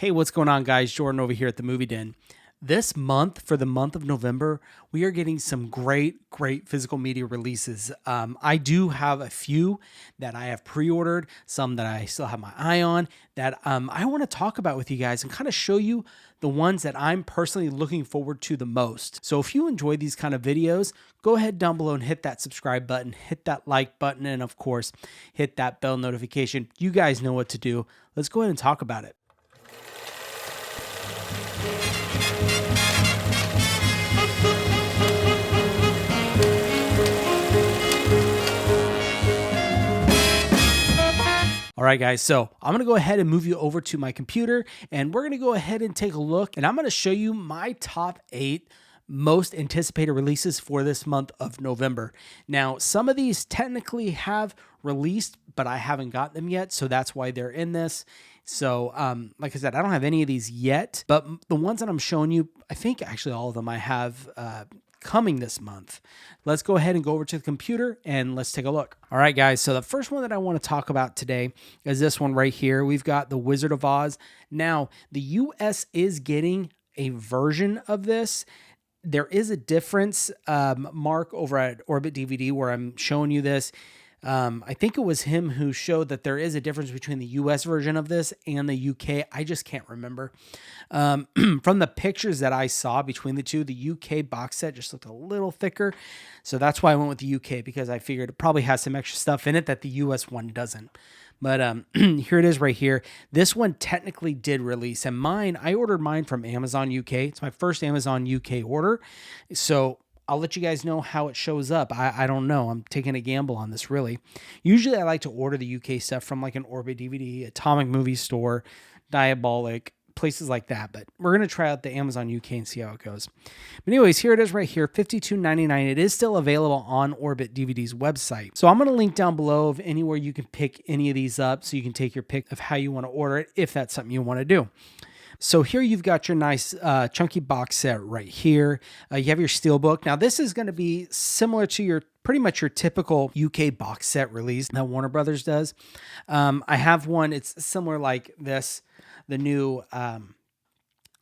Hey, what's going on, guys? Jordan over here at the Movie Den. This month, for the month of November, we are getting some great physical media releases. I do have a few that I have pre-ordered, some that I still have my eye on, that I want to talk about with you guys and kind of show you the ones that I'm personally looking forward to the most. So if you enjoy these kind of videos, go ahead down below and hit that subscribe button, hit that like button, and of course, hit that bell notification. You guys know what to do. Let's go ahead and talk about it. All right, guys, so I'm going to go ahead and move you over to my computer, and we're going to go ahead and take a look, and I'm going to show you my top 8 most anticipated releases for this month of November. Now, some of these technically have released, but I haven't got them yet, so that's why they're in this. So, like I said, I don't have any of these yet, but the ones that I'm showing you, I think actually all of them I have coming this month. Let's go ahead and go over to the computer and let's take a look. All right, guys. So the first one that I want to talk about today is this one right here. We've got The Wizard of Oz. Now, the US is getting a version of this. There is a difference, Mark, over at Orbit DVD where I'm showing you this. I think it was him who showed that there is a difference between the US version of this and the UK. I just can't remember. From the pictures that I saw between the two, the UK box set just looked a little thicker. So that's why I went with the UK, because I figured it probably has some extra stuff in it that the US one doesn't. But here it is right here. This one technically did release, and mine, I ordered mine from Amazon UK. It's my first Amazon UK order. So I'll let you guys know how it shows up. I don't know. I'm taking a gamble on this, really. Usually I like to order the UK stuff from like an Orbit DVD, Atomic Movie Store, Diabolic, places like that. But we're going to try out the Amazon UK and see how it goes. But anyways, here it is right here, $52.99. It is still available on Orbit DVD's website. So I'm going to link down below of anywhere you can pick any of these up so you can take your pick of how you want to order it, if that's something you want to do. So here you've got your nice chunky box set right here. You have your steelbook. Now this is going to be similar to your pretty much your typical UK box set release that Warner Brothers does. I have one. It's similar like this, the new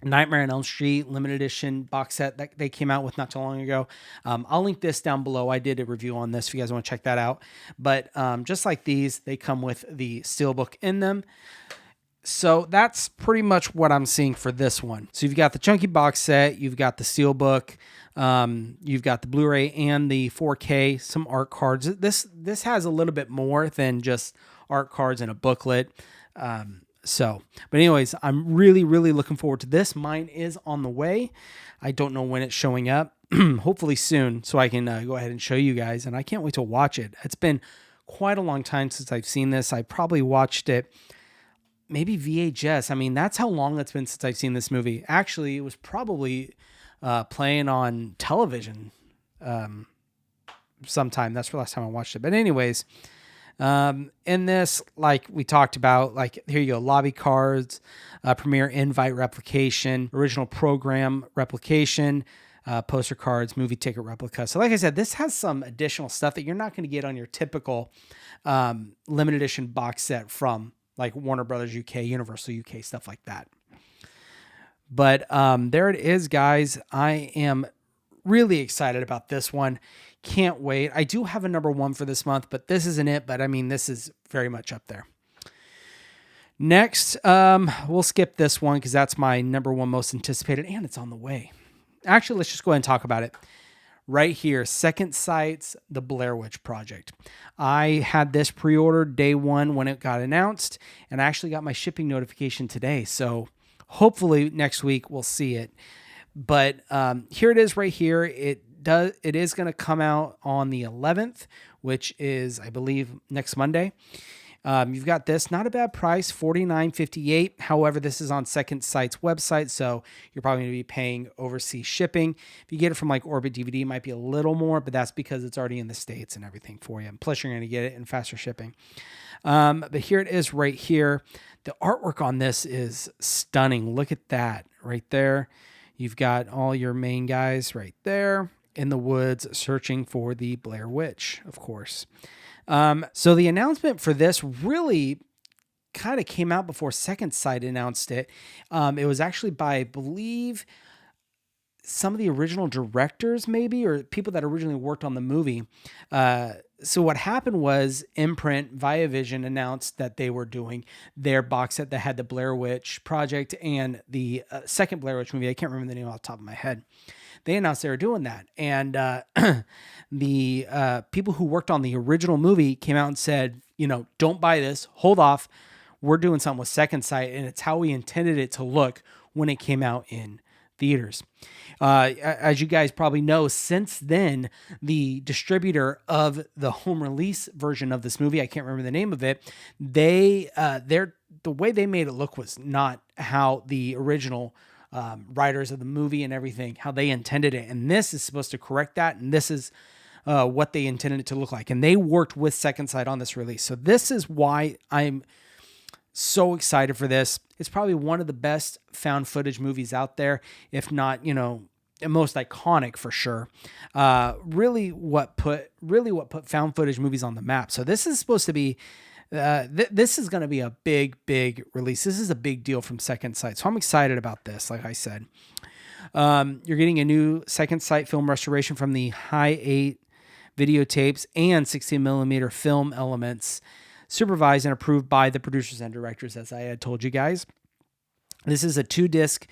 Nightmare on Elm Street limited edition box set that they came out with not too long ago. I'll link this down below. I did a review on this if you guys want to check that out. But just like these, they come with the steelbook in them. So that's pretty much what I'm seeing for this one. So you've got the chunky box set, you've got the steelbook, you've got the Blu-ray and the 4K, some art cards. This has a little bit more than just art cards and a booklet. But anyways, I'm really looking forward to this. Mine is on the way. I don't know when it's showing up. Hopefully soon, so I can go ahead and show you guys. And I can't wait to watch it. It's been quite a long time since I've seen this. I probably watched it maybe VHS. I mean, that's how long it's been since I've seen this movie. Actually, it was probably playing on television sometime. That's the last time I watched it. But anyways, in this, like we talked about, like here you go, lobby cards, premiere invite replication, original program replication, poster cards, movie ticket replica. So like I said, this has some additional stuff that you're not going to get on your typical limited edition box set from like Warner Brothers UK, Universal UK, stuff like that. But there it is, guys. I am really excited about this one. Can't wait. I do have a number 1 for this month, but this isn't it. But I mean, this is very much up there. Next, we'll skip this one because that's my number 1 most anticipated, and it's on the way. Actually, let's just go ahead and talk about it. Right here, Second Sight's The Blair Witch Project. I had this pre-ordered day 1 when it got announced, and I actually got my shipping notification today. So hopefully next week we'll see it. But here it is right here. It is going to come out on the 11th, which is, I believe, next Monday. You've got this, not a bad price, $49.58. However, this is on Second Sight's website, so you're probably going to be paying overseas shipping. If you get it from like Orbit DVD, it might be a little more, but that's because it's already in the States and everything for you. And plus, you're going to get it in faster shipping. But here it is right here. The artwork on this is stunning. Look at that right there. You've got all your main guys right there in the woods searching for the Blair Witch, of course. So the announcement for this really kind of came out before Second Sight announced it. It was actually by, I believe, some of the original directors, maybe, or people that originally worked on the movie. So what happened was Imprint via Vision announced that they were doing their box set that had the Blair Witch Project and the second Blair Witch movie. I can't remember the name off the top of my head. They announced they were doing that. And the people who worked on the original movie came out and said, don't buy this, hold off. We're doing something with Second Sight, and it's how we intended it to look when it came out in theaters. As you guys probably know, since then, the distributor of the home release version of this movie, I can't remember the name of it, the way they made it look was not how the original writers of the movie and everything, how they intended it. And this is supposed to correct that. And this is what they intended it to look like. And they worked with Second Sight on this release. So this is why I'm so excited for this. It's probably one of the best found footage movies out there, if not, most iconic for sure. Really what put found footage movies on the map. So this is supposed to be, this is going to be a big release. This is a big deal from Second Sight. So I'm excited about this. Like I said, you're getting a new Second Sight film restoration from the High 8 videotapes and 16 millimeter film elements, supervised and approved by the producers and directors, as I had told you guys. This is a 2-disc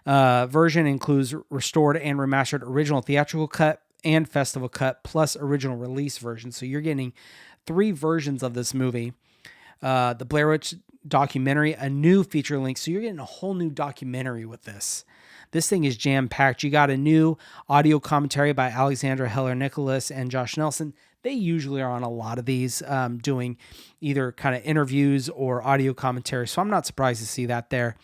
version, includes restored and remastered original theatrical cut and festival cut, plus original release version. So you're getting 3 versions of this movie. The Blair Witch documentary, a new feature length. So you're getting a whole new documentary with this. This thing is jam-packed. You got a new audio commentary by Alexandra Heller-Nicholas and Josh Nelson. They usually are on a lot of these, doing either kind of interviews or audio commentary. So I'm not surprised to see that there.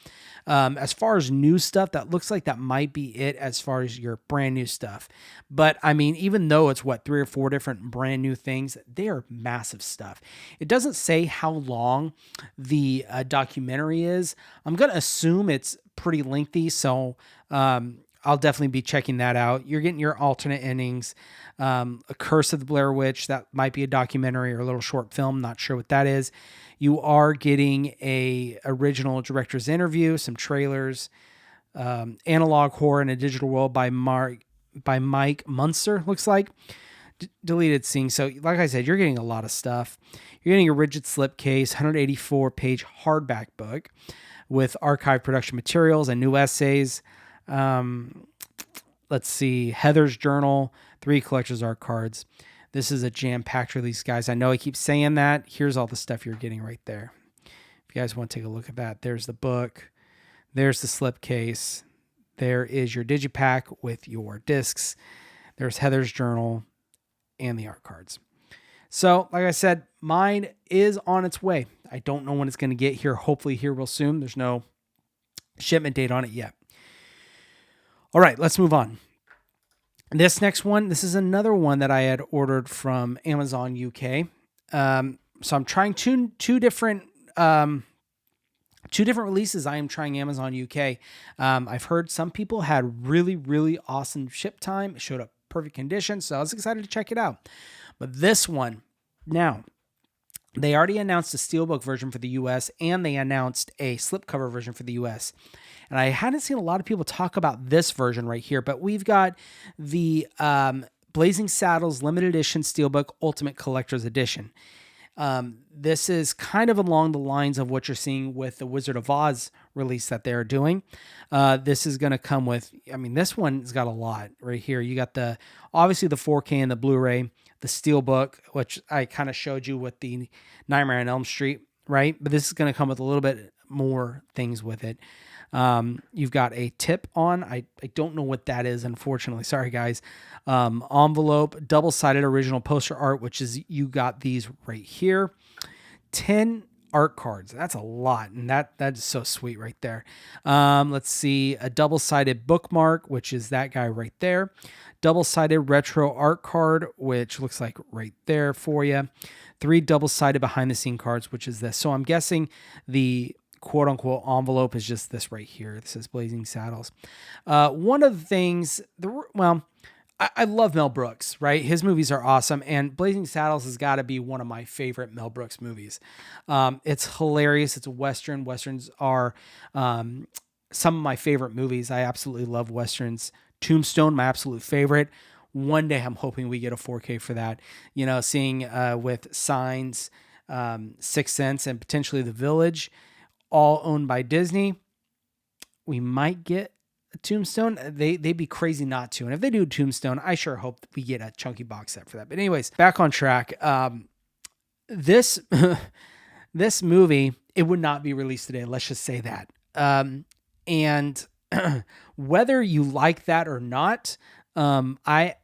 As far as new stuff, that looks like that might be it as far as your brand new stuff. But I mean, even though it's 3 or 4 different brand new things, they are massive stuff. It doesn't say how long the documentary is. I'm going to assume it's pretty lengthy. So, I'll definitely be checking that out. You're getting your alternate endings, A Curse of the Blair Witch. That might be a documentary or a little short film. Not sure what that is. You are getting a original director's interview, some trailers, analog horror in a digital world by Mike Munster, looks like. Deleted scenes. So like I said, you're getting a lot of stuff. You're getting a rigid slipcase, 184-page hardback book with archive production materials and new essays. Let's see, Heather's Journal, 3 collector's art cards. This is a jam-packed release, guys. I know I keep saying that. Here's all the stuff you're getting right there. If you guys want to take a look at that, there's the book. There's the slipcase. There is your digipack with your discs. There's Heather's Journal and the art cards. So, like I said, mine is on its way. I don't know when it's going to get here. Hopefully here real soon. There's no shipment date on it yet. All right, let's move on. This next one, this is another one that I had ordered from Amazon UK. So I'm trying two different releases. I am trying Amazon UK. I've heard some people had really awesome ship time. It showed up perfect condition, so I was excited to check it out. But this one, now, they already announced a steelbook version for the US and they announced a slipcover version for the US. And I hadn't seen a lot of people talk about this version right here, but we've got the Blazing Saddles Limited Edition Steelbook Ultimate Collector's Edition. This is kind of along the lines of what you're seeing with the Wizard of Oz release that they're doing. This is going to come with, this one's got a lot right here. You got obviously the 4K and the Blu-ray, the Steelbook, which I kind of showed you with the Nightmare on Elm Street, right? But this is going to come with a little bit more things with it. You've got a tip on, I don't know what that is, unfortunately. Sorry, guys. Envelope, double-sided original poster art, which is, you got these right here. 10 art cards. That's a lot. And that is so sweet right there. Let's see, a double-sided bookmark, which is that guy right there. Double-sided retro art card, which looks like right there for you. 3 double-sided behind-the-scene cards, which is this. So I'm guessing the quote-unquote envelope is just this right here. This is Blazing Saddles. One of the things, I love Mel Brooks, right? His movies are awesome, and Blazing Saddles has got to be one of my favorite Mel Brooks movies. It's hilarious. It's a Western. Westerns are some of my favorite movies. I absolutely love Westerns. Tombstone, my absolute favorite. One day I'm hoping we get a 4K for that. You know, seeing with Signs, Sixth Sense, and potentially The Village, all owned by Disney, we might get a Tombstone. They'd be crazy not to. And if they do Tombstone, I sure hope that we get a chunky box set for that. But anyways, back on track. This this movie, it would not be released today. Let's just say that. And whether you like that or not, I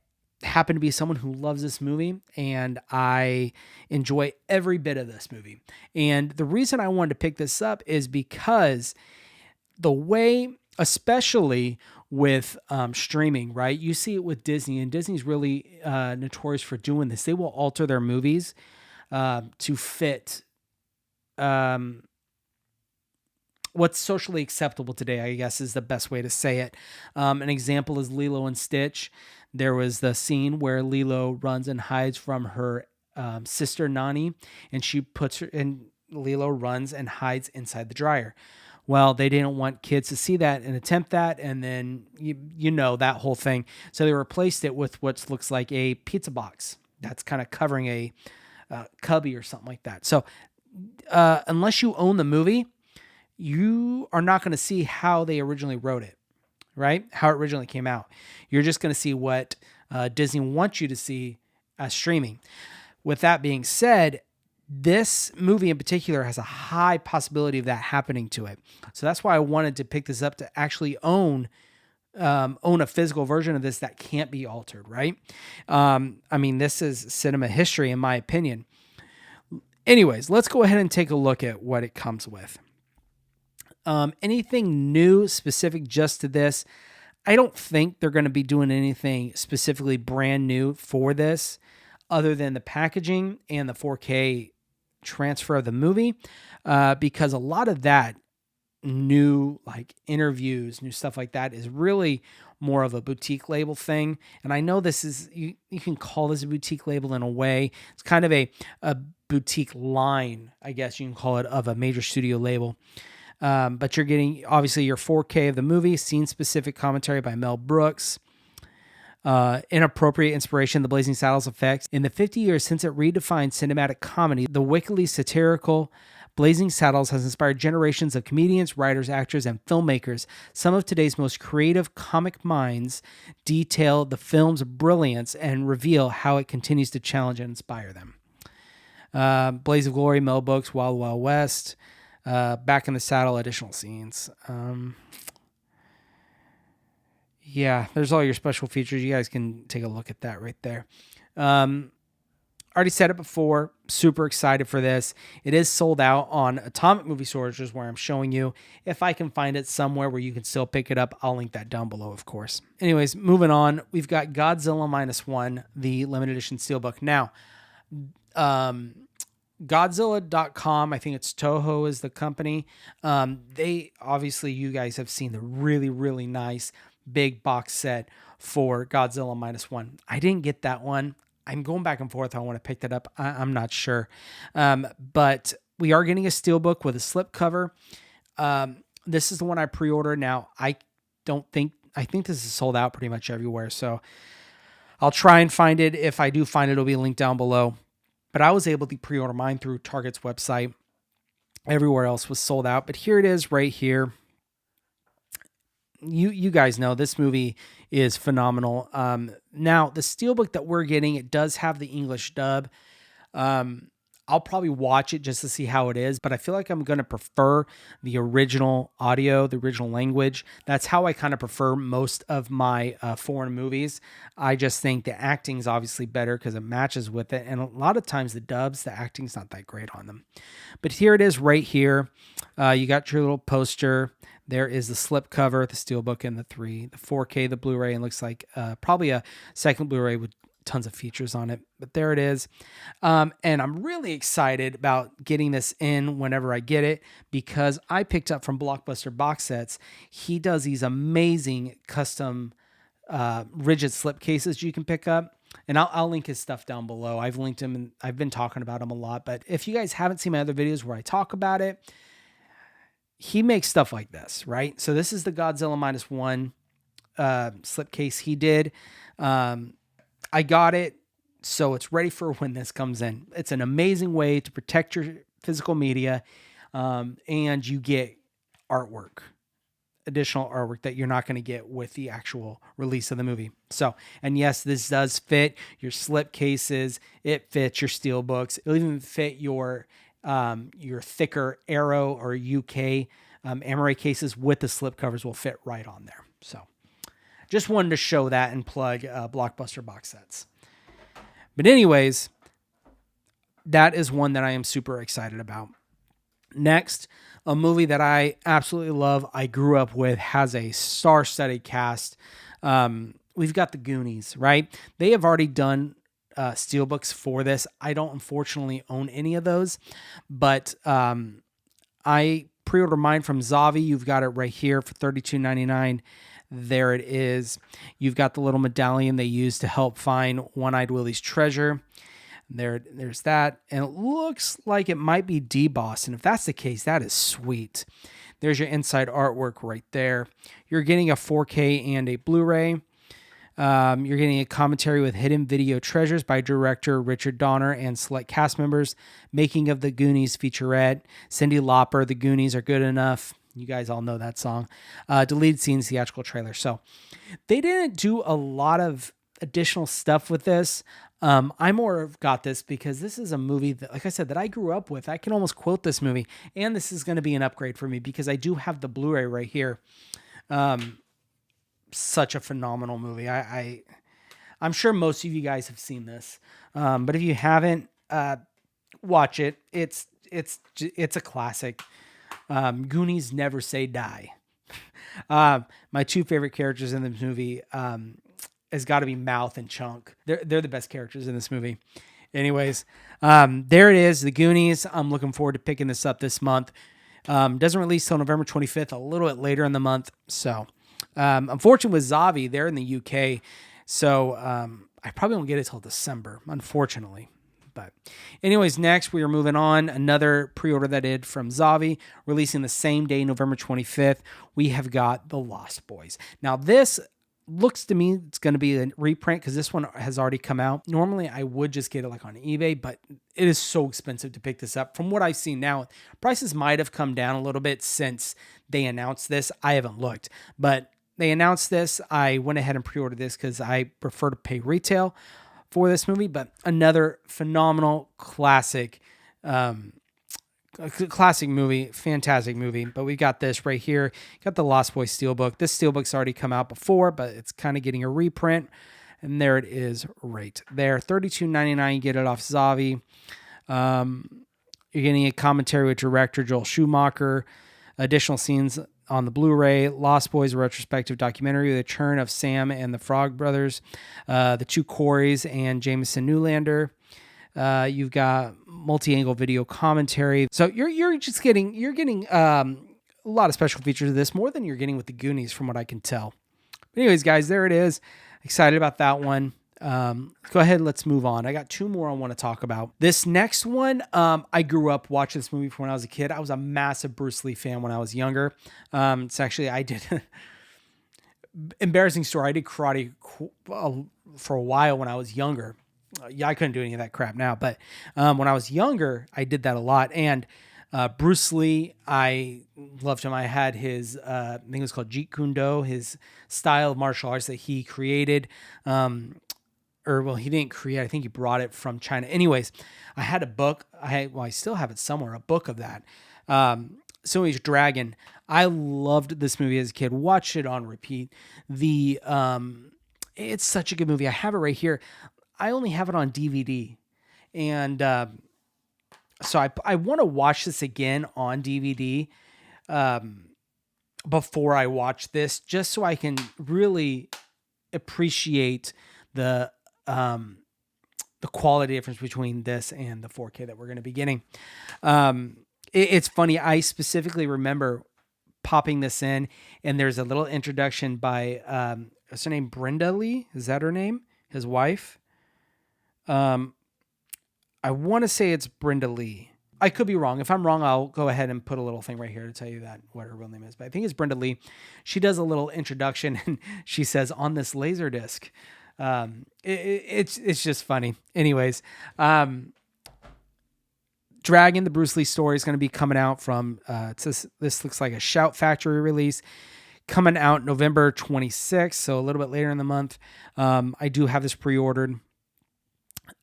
happen to be someone who loves this movie, and I enjoy every bit of this movie. And the reason I wanted to pick this up is because the way, especially with streaming, right? You see it with Disney, and Disney's really notorious for doing this. They will alter their movies to fit what's socially acceptable today, I guess is the best way to say it. An example is Lilo and Stitch. There was the scene where Lilo runs and hides from her sister Nani, and she puts her, and Lilo runs and hides inside the dryer. Well, they didn't want kids to see that and attempt that, and then you know that whole thing. So they replaced it with what looks like a pizza box that's kind of covering a cubby or something like that. So unless you own the movie, you are not going to see how they originally wrote it, right? How it originally came out. You're just going to see what Disney wants you to see as streaming. With that being said, this movie in particular has a high possibility of that happening to it. So that's why I wanted to pick this up to actually own a physical version of this that can't be altered, right? I mean, this is cinema history in my opinion. Anyways, let's go ahead and take a look at what it comes with. Anything new specific just to this? I don't think they're going to be doing anything specifically brand new for this other than the packaging and the 4K transfer of the movie, because a lot of that new like interviews, new stuff like that is really more of a boutique label thing. And I know this is, you can call this a boutique label in a way. It's kind of a boutique line, I guess you can call it, of a major studio label. But you're getting obviously your 4K of the movie, scene-specific commentary by Mel Brooks, inappropriate inspiration, the Blazing Saddles effects. In the 50 years since it redefined cinematic comedy, the wickedly satirical Blazing Saddles has inspired generations of comedians, writers, actors, and filmmakers. Some of today's most creative comic minds detail the film's brilliance and reveal how it continues to challenge and inspire them. Blaze of Glory, Mel Brooks, Wild Wild West, Back in the Saddle, additional scenes. Yeah, there's all your special features. You guys can take a look at that right there. Already said it before. Super excited for this. It is sold out on Atomic Movie Store, which is where I'm showing you. If I can find it somewhere where you can still pick it up, I'll link that down below, of course. Anyways, moving on. We've got Godzilla -1, the limited edition steelbook. Now, Godzilla.com, I think it's Toho is the company. They obviously, you guys have seen the really, really nice big box set for Godzilla -1. I didn't get that one. I'm going back and forth. I want to pick that up. I'm not sure. But we are getting a steelbook with a slip cover. This is the one I pre-ordered. Now, I think this is sold out pretty much everywhere. So I'll try and find it. If I do find it, it'll be linked down below. But I was able to pre-order mine through Target's website. Everywhere else was sold out. But here it is right here. You guys know this movie is phenomenal. Now, the steelbook that we're getting, it does have the English dub. I'll probably watch it just to see how it is, but I feel like I'm going to prefer the original audio, the original language. That's how I kind of prefer most of my foreign movies. I just think the acting is obviously better because it matches with it. And a lot of times the dubs, the acting's not that great on them. But here it is right here. You got your little poster. There is the slip cover, the steelbook, and the 4K, the Blu-ray, and looks like probably a second Blu-ray with tons of features on it. But there it is. And I'm really excited about getting this in whenever I get it because I picked up from Blockbuster Box Sets. He does these amazing custom rigid slip cases you can pick up. And I'll link his stuff down below. I've linked him and I've been talking about him a lot. But if you guys haven't seen my other videos where I talk about it, he makes stuff like this, right? So this is the Godzilla -1 slip case he did. I got it, so it's ready for when this comes in. It's an amazing way to protect your physical media, and you get artwork. Additional artwork that you're not going to get with the actual release of the movie. So, and yes, this does fit your slip cases. It fits your steel books. It'll even fit your thicker Aero or UK Amaray cases with the slip covers will fit right on there. So just wanted to show that and plug Blockbuster box sets. But anyways, that is one that I am super excited about. Next, a movie that I absolutely love, I grew up with, has a star-studded cast. We've got the Goonies, right? They have already done steelbooks for this. I don't unfortunately own any of those, but I pre-ordered mine from ZV-E. You've got it right here for $32.99. There it is. You've got the little medallion they used to help find One-Eyed Willie's treasure. There's that. And it looks like it might be debossed. And if that's the case, that is sweet. There's your inside artwork right there. You're getting a 4K and a Blu-ray. You're getting a commentary with hidden video treasures by director Richard Donner and select cast members. Making of the Goonies featurette. Cyndi Lauper, The Goonies Are Good Enough. You guys all know that song. Deleted scenes, theatrical trailer. So they didn't do a lot of additional stuff with this. I more have got this because this is a movie that, like I said, that I grew up with. I can almost quote this movie, and this is going to be an upgrade for me because I do have the Blu-ray right here. Such a phenomenal movie. I'm sure most of you guys have seen this, but if you haven't, watch it. It's a classic. Goonies never say die. My two favorite characters in this movie has got to be Mouth and Chunk. They're the best characters in this movie. Anyways, there it is, the Goonies. I'm looking forward to picking this up this month. Doesn't release till November 25th, a little bit later in the month. So, unfortunately with ZV-E, they're in the UK. So, I probably won't get it till December, unfortunately. But anyways, next we are moving on. Another pre-order that I did from ZV-E, releasing the same day, November 25th. We have got The Lost Boys. Now this looks to me it's going to be a reprint because this one has already come out. Normally I would just get it like on eBay, but it is so expensive to pick this up. From what I've seen now, prices might have come down a little bit since they announced this. I haven't looked, but they announced this. I went ahead and pre-ordered this because I prefer to pay retail for this movie, but another phenomenal classic movie, fantastic movie. But we got this right here. Got the Lost Boys Steelbook. This Steelbook's already come out before, but it's kind of getting a reprint. And there it is right there. $32.99. You get it off ZV-E. You're getting a commentary with director Joel Schumacher. Additional scenes on the Blu-ray. Lost Boys, a retrospective documentary, the return of Sam and the Frog Brothers, the two Coreys, and Jameson Newlander. You've got multi-angle video commentary. So you're getting a lot of special features of this, more than you're getting with the Goonies, from what I can tell. But anyways, guys, there it is. Excited about that one. Go ahead, let's move on. I got two more I want to talk about. This next one, I grew up watching this movie from when I was a kid. I was a massive Bruce Lee fan when I was younger. It's actually, I did, embarrassing story, I did karate for a while when I was younger. Yeah, I couldn't do any of that crap now, but when I was younger, I did that a lot. And Bruce Lee, I loved him. I had his, I think it was called Jeet Kune Do, his style of martial arts that he created. He didn't create, I think he brought it from China. Anyways, I had a book. I still have it somewhere, a book of that. Sony's Dragon. I loved this movie as a kid. Watched it on repeat. It's such a good movie. I have it right here. I only have it on DVD. And so I want to watch this again on DVD before I watch this, just so I can really appreciate the quality difference between this and the 4K that we're going to be getting. It's funny. I specifically remember popping this in, and there's a little introduction by Is her name Brenda Lee? Is that her name? His wife? I want to say it's Brenda Lee. I could be wrong. If I'm wrong, I'll go ahead and put a little thing right here to tell you that what her real name is. But I think it's Brenda Lee. She does a little introduction and she says, on this laser disc. It's just funny. Anyways, Dragon, the Bruce Lee story, is going to be coming out from, this looks like a Shout Factory release, coming out November 26th, so a little bit later in the month. I do have this pre-ordered.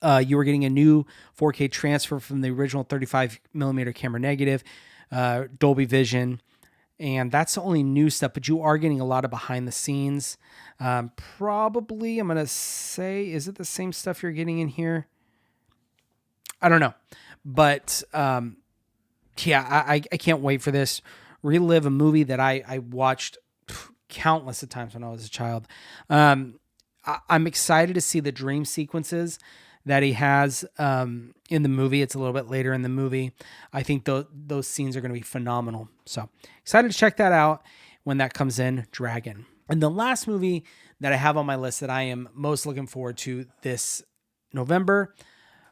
You were getting a new 4K transfer from the original 35 millimeter camera negative, Dolby Vision, and that's the only new stuff, but you are getting a lot of behind the scenes. Probably, I'm going to say, is it the same stuff you're getting in here? I don't know. But yeah, I can't wait for this. Relive a movie that I watched countless of times when I was a child. I'm excited to see the dream sequences that he has in the movie. It's a little bit later in the movie. I think those scenes are going to be phenomenal. So excited to check that out when that comes in, Dragon. And the last movie that I have on my list that I am most looking forward to this November,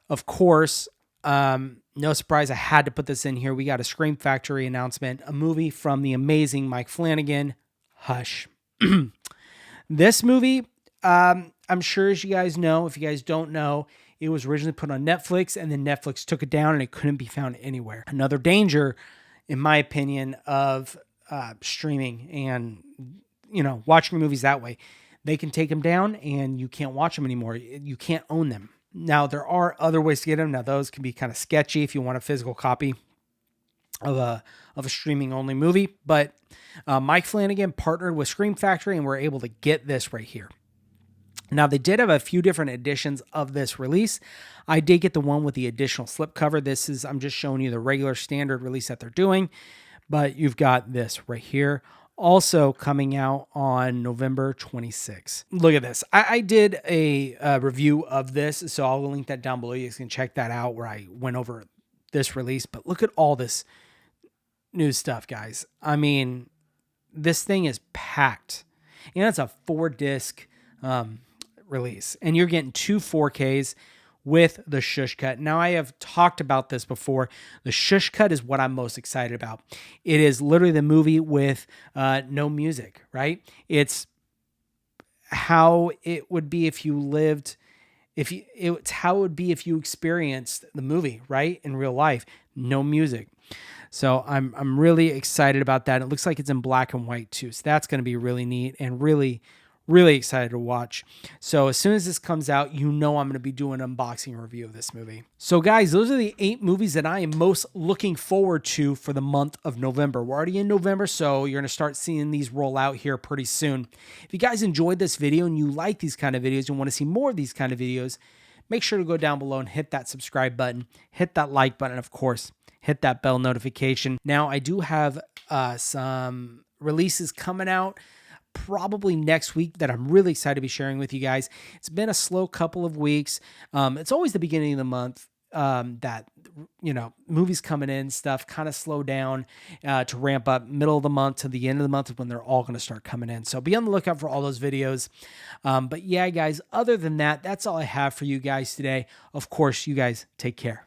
of course, no surprise, I had to put this in here. We got a Scream Factory announcement, a movie from the amazing Mike Flanagan, Hush. This movie, I'm sure as you guys know, if you guys don't know, it was originally put on Netflix and then Netflix took it down and it couldn't be found anywhere. Another danger, in my opinion, of streaming and, watching movies that way. They can take them down and you can't watch them anymore. You can't own them. Now, there are other ways to get them. Now, those can be kind of sketchy if you want a physical copy of a streaming only movie. But Mike Flanagan partnered with Scream Factory and we're able to get this right here. Now, they did have a few different editions of this release. I did get the one with the additional slipcover. I'm just showing you the regular standard release that they're doing. But you've got this right here. Also coming out on November 26th. Look at this. I did a review of this, so I'll link that down below. You guys can check that out where I went over this release. But look at all this new stuff, guys. I mean, this thing is packed. It's a 4-disc release. And you're getting 2 4Ks with the Shush Cut. Now, I have talked about this before. The Shush Cut is what I'm most excited about. It is literally the movie with no music, right? It's how it would be if you lived, it's how it would be if you experienced the movie, right? In real life, no music. So I'm really excited about that. It looks like it's in black and white too. So that's going to be really neat and really excited to watch. So as soon as this comes out, I'm going to be doing an unboxing review of this movie. So guys, those are the 8 movies that I am most looking forward to for the month of November. We're already in November, so you're going to start seeing these roll out here pretty soon. If you guys enjoyed this video and you like these kind of videos and want to see more of these kind of videos, make sure to go down below and hit that subscribe button, hit that like button, and of course, hit that bell notification. Now, I do have some releases coming out probably next week that I'm really excited to be sharing with you guys. It's been a slow couple of weeks. It's always the beginning of the month that, movies coming in, stuff kind of slow down to ramp up middle of the month to the end of the month when they're all going to start coming in. So be on the lookout for all those videos. But yeah, guys, other than that, that's all I have for you guys today. Of course, you guys take care.